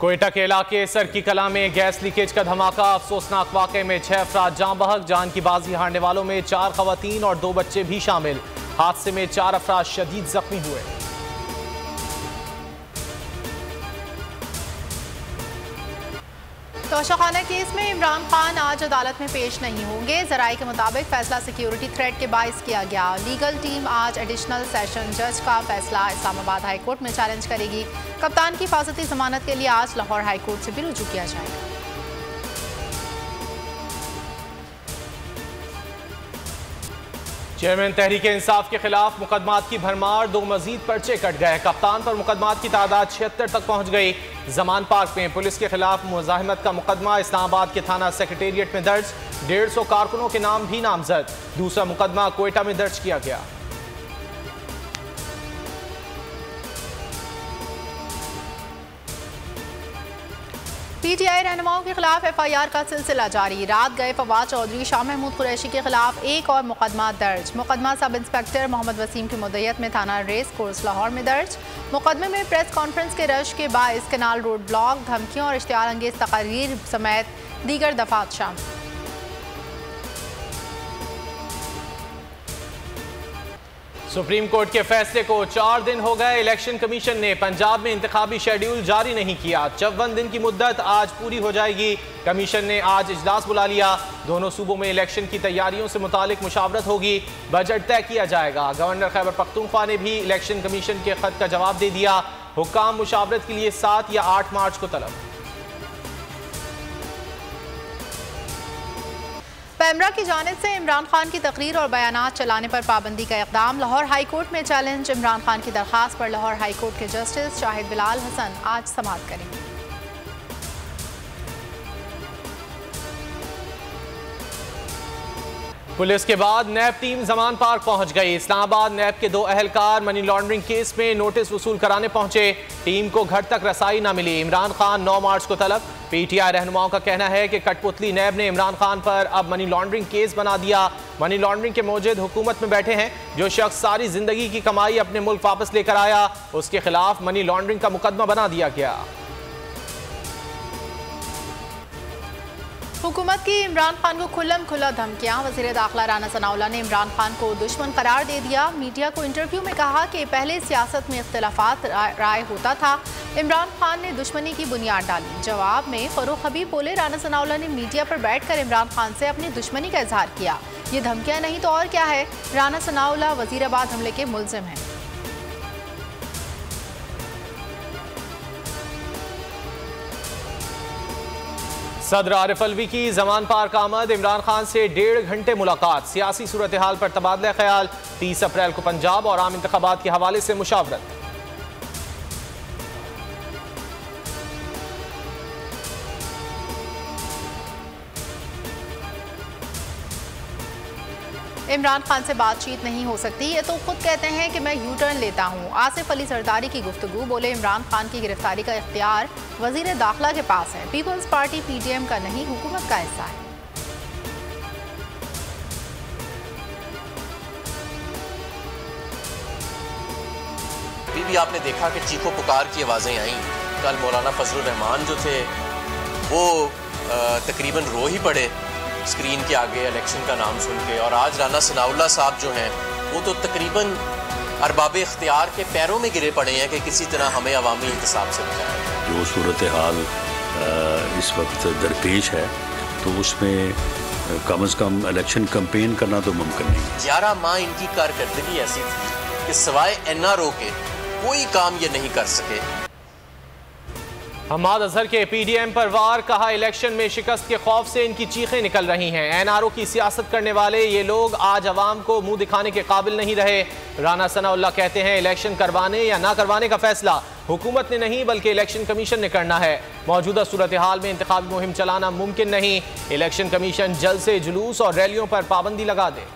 कोयटा के इलाके सरकी कला में गैस लीकेज का धमाका। अफसोसनाक वाक़े में 6 अफराद जान बहक। जान की बाजी हारने वालों में 4 खवातीन और 2 बच्चे भी शामिल। हादसे में 4 अफराद शदीद जख्मी हुए। तोशाखाना केस में इमरान खान आज अदालत में पेश नहीं होंगे। जराये के मुताबिक फैसला सिक्योरिटी थ्रेट के बाइस किया गया। लीगल टीम आज एडिशनल सेशन जज का फैसला इस्लामाबाद हाई कोर्ट में चैलेंज करेगी। कप्तान की हिफाजती जमानत के लिए आज लाहौर हाई कोर्ट से भी रुजू किया जाएगा। चेयरमैन तहरीक इंसाफ के खिलाफ मुकदमात की भरमार। 2 मजीद पर्चे कट गए। कप्तान पर मुकदमात की तादाद 76 तक पहुंच गई। जमान पार्क में पुलिस के खिलाफ मुजाहिमत का मुकदमा इस्लामाबाद के थाना सेक्रेटेरिएट में दर्ज। 150 कारकुनों के नाम भी नामजद। दूसरा मुकदमा कोयटा में दर्ज किया गया। पीटीआई रहनुमाओं के खिलाफ एफआईआर का सिलसिला जारी। रात गए फवाद चौधरी, शाह महमूद कुरैशी के खिलाफ एक और मुकदमा दर्ज। मुकदमा सब इंस्पेक्टर मोहम्मद वसीम की मुद्दत में थाना रेस कोर्स लाहौर में दर्ज। मुकदमे में प्रेस कॉन्फ्रेंस के रश के बाइस कैनाल रोड ब्लॉक, धमकियों और इश्तिहार अंगेज तकारीर समेत दीगर दफात शामिल। सुप्रीम कोर्ट के फैसले को 4 दिन हो गए। इलेक्शन कमीशन ने पंजाब में इंतखाबी शेड्यूल जारी नहीं किया। 54 दिन की मुद्दत आज पूरी हो जाएगी। कमीशन ने आज इजलास बुला लिया। दोनों सूबों में इलेक्शन की तैयारियों से मुतालिक मुशावरत होगी। बजट तय किया जाएगा। गवर्नर खैबर पख्तूनख्वा ने भी इलेक्शन कमीशन के खत का जवाब दे दिया। हुक्काम मुशावरत के लिए 7 या 8 मार्च को तलब। पैमरा की जानिब से इमरान खान की तकरीर और बयानात चलाने पर पाबंदी का इक़दाम। लाहौर हाई कोर्ट में चैलेंज। इमरान खान की दरख्वास्त पर लाहौर हाई कोर्ट के जस्टिस शाहिद बिलाल हसन आज समाअत करेंगे। पुलिस के बाद नैब टीम जमान पार्क पहुंच गई। इस्लामाबाद नैब के 2 अहलकार मनी लॉन्ड्रिंग केस में नोटिस वसूल कराने पहुंचे। टीम को घर तक रसाई न मिली। इमरान खान 9 मार्च को तलब। पीटीआई रहनुमाओं का कहना है कि कठपुतली नैब ने इमरान खान पर अब मनी लॉन्ड्रिंग केस बना दिया। मनी लॉन्ड्रिंग के मौजूद हुकूमत में बैठे हैं। जो शख्स सारी जिंदगी की कमाई अपने मुल्क वापस लेकर आया, उसके खिलाफ मनी लॉन्ड्रिंग का मुकदमा बना दिया गया। हुकूमत की इमरान खान को खुल्लम खुला धमकियां। वज़ीर दाखिला राना सनाउल्लाह ने इमरान खान को दुश्मन करार दे दिया। मीडिया को इंटरव्यू में कहा कि पहले सियासत में इख्तिलाफात राय होता था, इमरान खान ने दुश्मनी की बुनियाद डाली। जवाब में फरूख हबीब बोले, राना सनाउल्लाह ने मीडिया पर बैठकर इमरान खान से अपनी दुश्मनी का इजहार किया। ये धमकियां नहीं तो और क्या है। राना सनाउल्लाह वज़ीराबाद हमले के मुल्ज़िम हैं। सदर आरिफ अलवी की जमान पार्क आमद। इमरान खान से 1.5 घंटे मुलाकात। सियासी सूरत हाल पर तबादला ख्याल। 30 अप्रैल को पंजाब और आम इंतखाबात के हवाले से मुशावरत। इमरान खान से बातचीत नहीं हो सकती, ये तो खुद कहते हैं कि मैं यू टर्न लेता हूँ। आसिफ अली सरदारी की गुफ्तगू। बोले, इमरान खान की गिरफ्तारी का इख्तियार वजीर दाखिला के पास है। पीपल्स पार्टी पीटीएम का नहीं, हुकूमत का हिस्सा है। अभी भी आपने देखा कि चीखो पुकार की आवाज़ें आई। कल मौलाना फजलुर रहमान जो थे वो तकरीबन रो ही पड़े स्क्रीन के आगे इलेक्शन का नाम सुन के। और आज राना सनाउल्लाह साहब जो हैं वो तो तकरीबन अरबाब इख्तियार के पैरों में गिरे पड़े हैं कि किसी तरह हमें अवामी इंतसाब से बचाया। जो सूरत हाल इस वक्त दरपेश है तो उसमें कम अज़ कम इलेक्शन कैंपेन करना तो मुमकिन नहीं। 11 माह इनकी कारकर्दगी ऐसी थी कि सिवाय एनआरओ के कोई काम ये नहीं कर सके। हमाद अजहर के पीडीएम पर वार। कहा, इलेक्शन में शिकस्त के खौफ से इनकी चीखें निकल रही हैं। एनआरओ की सियासत करने वाले ये लोग आज अवाम को मुंह दिखाने के काबिल नहीं रहे। राना सनाउल्लाह कहते हैं, इलेक्शन करवाने या ना करवाने का फैसला हुकूमत ने नहीं बल्कि इलेक्शन कमीशन ने करना है। मौजूदा सूरत हाल में इंतखाबी मुहिम चलाना मुमकिन नहीं। इलेक्शन कमीशन जल्द से जुलूस और रैलियों पर पाबंदी लगा दे।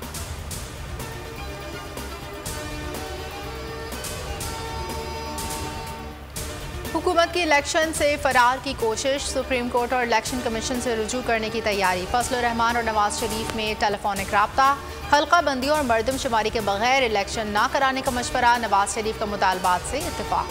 हुकूमत की इलेक्शन से फरार की कोशिश। सुप्रीम कोर्ट और इलेक्शन कमीशन से रुजू करने की तैयारी। फजलुर रहमान और नवाज शरीफ में टेलीफोनिक राब्ता। हल्का बंदी और मरदमशुमारी के बगैर इलेक्शन ना कराने का मशवरा। नवाज शरीफ का मुतालबात से इत्तेफाक।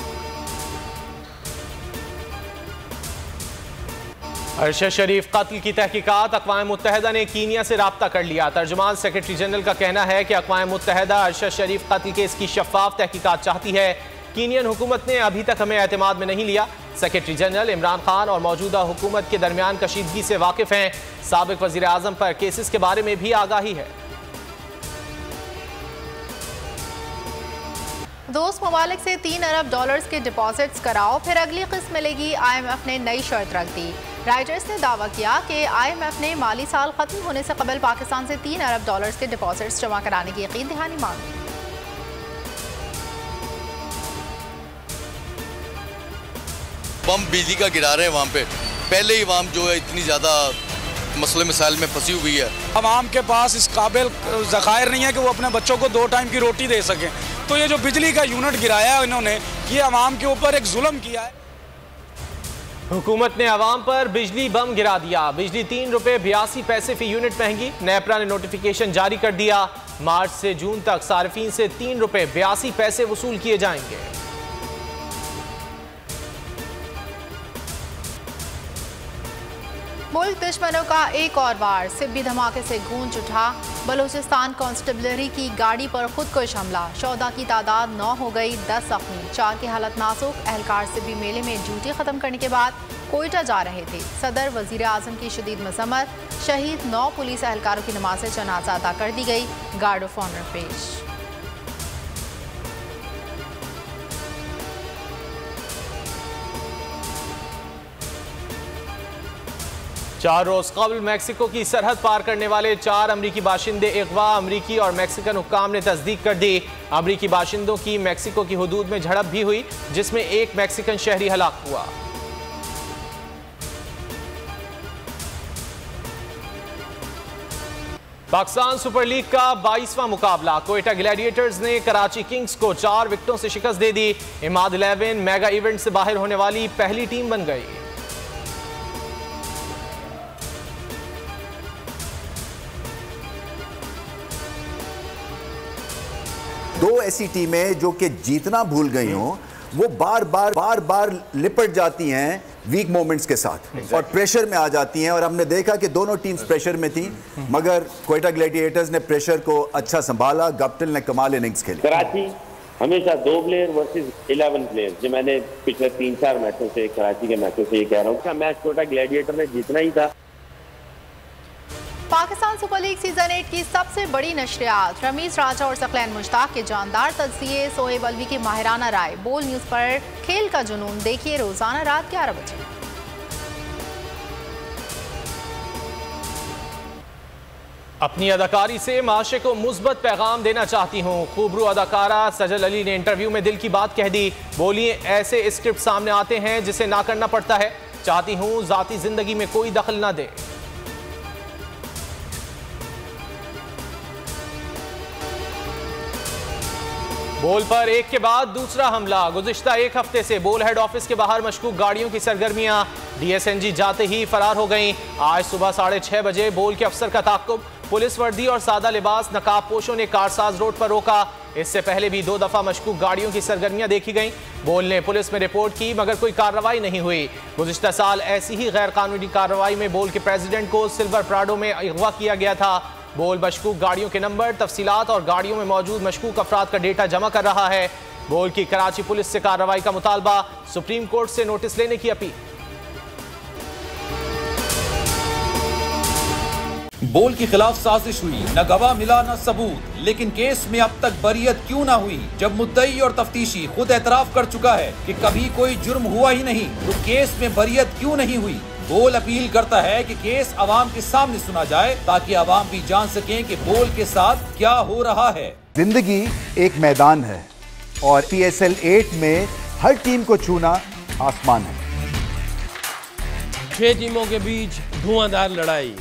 अरशद शरीफ कत्ल की तहकीकात अक़वाम मुत्तहिदा ने कीनिया से राब्ता कर लिया। तर्जुमान सेक्रेटरी जनरल का कहना है कि अक़वाम मुत्तहिदा अरशद शरीफ कत्ल केस की शफाफ तहकीकात चाहती है। कीनियन हुकूमत ने अभी तक हमें एतमाद में नहीं लिया। सेक्रेटरी जनरल इमरान खान और मौजूदा हुकूमत के दरमियान कशीदगी से वाकिफ हैं। साबिक वज़ीर आज़म पर केसेस के बारे में भी आगाही है। दोस्त ममालिक से $3 अरब के डिपॉजिट्स कराओ, फिर अगली किस्त मिलेगी। IMF ने नई शर्त रख दी। राइटर्स ने दावा किया कि IMF ने माली साल खत्म होने से कबल पाकिस्तान से $3 अरब के डिपॉजिट्स जमा कराने की यकीन दहानी मांगी। बम बिजली का गिरा रहे हैं वहाँ पे, पहले ही अवाम जो है इतनी ज़्यादा मसले मसाइल में फंसी हुई है। अवाम के पास इस काबिल ज़खायर नहीं है कि वो अपने बच्चों को 2 टाइम की रोटी दे सकें। तो ये जो बिजली का यूनिट गिराया है इन्होंने, ये अवाम के ऊपर एक जुल्म किया है। हुकूमत ने अवाम पर बिजली बम गिरा दिया। बिजली ₹3.82 फी यूनिट महंगी। नेपरा ने नोटिफिकेशन जारी कर दिया। मार्च से जून तक सार्फिन से ₹3.82 वसूल किए जाएंगे। मुल्क दुश्मनों का एक और वार, सिब्बी धमाके से गूंज उठा। बलूचिस्तान कांस्टेबलरी की गाड़ी पर खुदकुश हमला। शौदा की तादाद 9 हो गई, 10 जख्मी, 4 की हालत नाजुक। एहलकार सिब्बी मेले में ड्यूटी खत्म करने के बाद कोयटा जा रहे थे। सदर वजीर आजम की शदीद मजम्मत। शहीद 9 पुलिस एहलकारों की नमाज जनाजा अदा कर दी गई। गार्ड ऑफ ऑनर पेश। 4 रोज कबल मैक्सिको की सरहद पार करने वाले 4 अमरीकी बाशिंदे अगवा। अमरीकी और मैक्सिकन हुक्काम ने तस्दीक कर दी। अमरीकी बाशिंदों की मैक्सिको की हुदूद में झड़प भी हुई, जिसमें एक मैक्सिकन शहरी हलाक हुआ। पाकिस्तान सुपर लीग का 22वां मुकाबला। कोयटा ग्लैडिएटर्स ने कराची किंग्स को 4 विकेटों से शिकस्त दे दी। इमाद 11 मेगा इवेंट से बाहर होने वाली पहली टीम बन गई। दो ऐसी टीमें जो कि जीतना भूल गई हों, वो बार बार लिपट जाती हैं वीक मोमेंट्स के साथ और प्रेशर में आ जाती हैं। और हमने देखा कि दोनों टीम्स प्रेशर में थी, मगर कोयटा ग्लैडिएटर्स ने प्रेशर को अच्छा संभाला। गप्टिल ने कमाल इनिंग्स खेली। कराची हमेशा 2 प्लेयर वर्सेस 11 प्लेयर, जो मैंने पिछले 3-4 मैचों से, कराची के मैचों से ये कह रहा हूँ, का मैच कोयटा ग्लैडिएटर ने जीतना ही था। पाकिस्तान सुपर लीग सीजन 8 की सबसे बड़ी नशरियात। रमीज राजा और सकलैन मुश्ताक के जानदार तज़किये, सोहेब अलवी की माहिराना राय। बोल न्यूज़ पर खेल का जुनून देखिए रोजाना रात 11 बजे। अपनी अदाकारी से माशरे को मुस्बत पैगाम देना चाहती हूँ। खूबरू अदाकारा सजल अली ने इंटरव्यू में दिल की बात कह दी। बोलिए, ऐसे स्क्रिप्ट सामने आते हैं जिसे ना करना पड़ता है। चाहती हूँ जाती जिंदगी में कोई दखल ना दे। बोल पर एक के बाद दूसरा हमला। गुज़िश्ता एक हफ्ते से बोल हेड ऑफिस के बाहर मशकूक गाड़ियों की सरगर्मियां। DSNG जाते ही फरार हो गईं। आज सुबह 6:30 बजे बोल के अफसर का ताक़ुब। पुलिस वर्दी और सादा लिबास नकाब पोशों ने कारसाज रोड पर रोका। इससे पहले भी 2 दफा मशकूक गाड़ियों की सरगर्मियां देखी गईं। बोल ने पुलिस में रिपोर्ट की, मगर कोई कार्रवाई नहीं हुई। गुज़िश्ता साल ऐसी ही गैर कानूनी कार्रवाई में बोल के प्रेसिडेंट को सिल्वर प्राडो में अगवा किया गया था। बोल मशकूक गाड़ियों के नंबर, तफसीलात और गाड़ियों में मौजूद मशकूक अफराद का डेटा जमा कर रहा है। बोल की कराची पुलिस से कार्रवाई का मुतालबा। सुप्रीम कोर्ट से नोटिस लेने की अपील। बोल के खिलाफ साजिश हुई, न गवाह मिला न सबूत, लेकिन केस में अब तक बरियत क्यों ना हुई? जब मुद्दई और तफ्तीशी खुद एतराफ कर चुका है कि कभी कोई जुर्म हुआ ही नहीं, तो केस में बरियत क्यों नहीं हुई? बोल अपील करता है कि केस अवाम के सामने सुना जाए, ताकि अवाम भी जान सकें कि बोल के साथ क्या हो रहा है। जिंदगी एक मैदान है और PSL 8 में हर टीम को छूना आसमान है। 6 टीमों के बीच धुआंधार लड़ाई।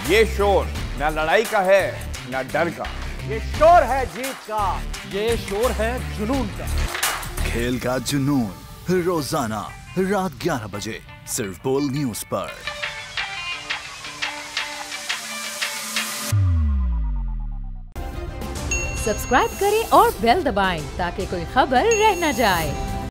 ये शोर न लड़ाई का है न डर का, ये शोर है जीत का, ये शोर है जुनून का। खेल का जुनून रोजाना रात 11 बजे सिर्फ बोल न्यूज पर। सब्सक्राइब करें और बेल दबाएं ताकि कोई खबर रह न जाए।